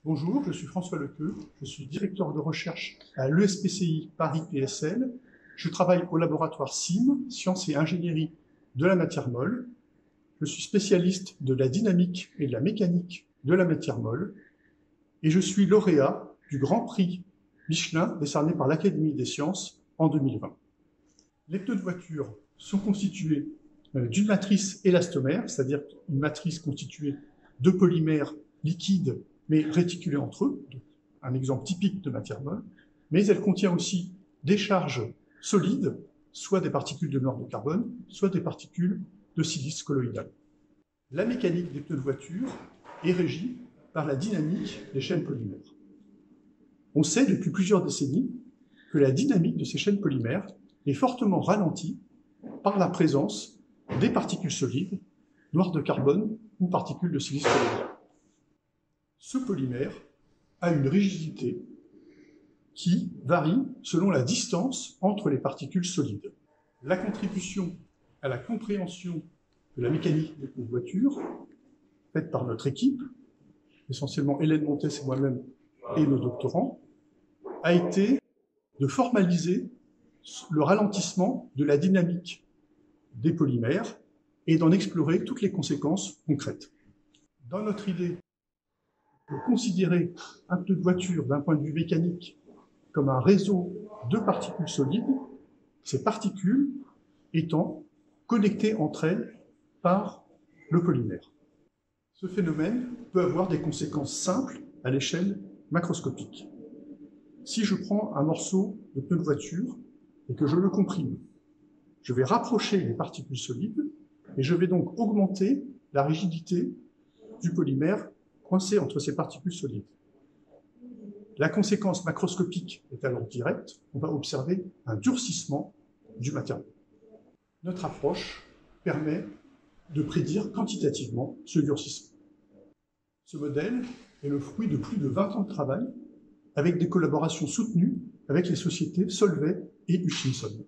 Bonjour, je suis François Lequeux, je suis directeur de recherche à l'ESPCI Paris PSL. Je travaille au laboratoire SIM, Sciences et Ingénierie de la matière molle. Je suis spécialiste de la dynamique et de la mécanique de la matière molle. Et je suis lauréat du Grand Prix Michelin décerné par l'Académie des sciences en 2020. Les pneus de voiture sont constitués d'une matrice élastomère, c'est-à-dire une matrice constituée de polymères liquides mais réticulés entre eux, donc un exemple typique de matière molle, mais elle contient aussi des charges solides, soit des particules de noir de carbone, soit des particules de silice colloïdal. La mécanique des pneus de voiture est régie par la dynamique des chaînes polymères. On sait depuis plusieurs décennies que la dynamique de ces chaînes polymères est fortement ralentie par la présence des particules solides, noir de carbone ou particules de silice colloïdal. Ce polymère a une rigidité qui varie selon la distance entre les particules solides. La contribution à la compréhension de la mécanique des pneus de voiture, faite par notre équipe, essentiellement Hélène Montes et moi-même et nos doctorants, a été de formaliser le ralentissement de la dynamique des polymères et d'en explorer toutes les conséquences concrètes. Dans notre idée de considérer un pneu de voiture d'un point de vue mécanique comme un réseau de particules solides, ces particules étant connectées entre elles par le polymère. Ce phénomène peut avoir des conséquences simples à l'échelle macroscopique. Si je prends un morceau de pneu de voiture et que je le comprime, je vais rapprocher les particules solides et je vais donc augmenter la rigidité du polymère coincé entre ces particules solides. La conséquence macroscopique est alors directe, on va observer un durcissement du matériau. Notre approche permet de prédire quantitativement ce durcissement. Ce modèle est le fruit de plus de 20 ans de travail avec des collaborations soutenues avec les sociétés Solvay et Hutchinson.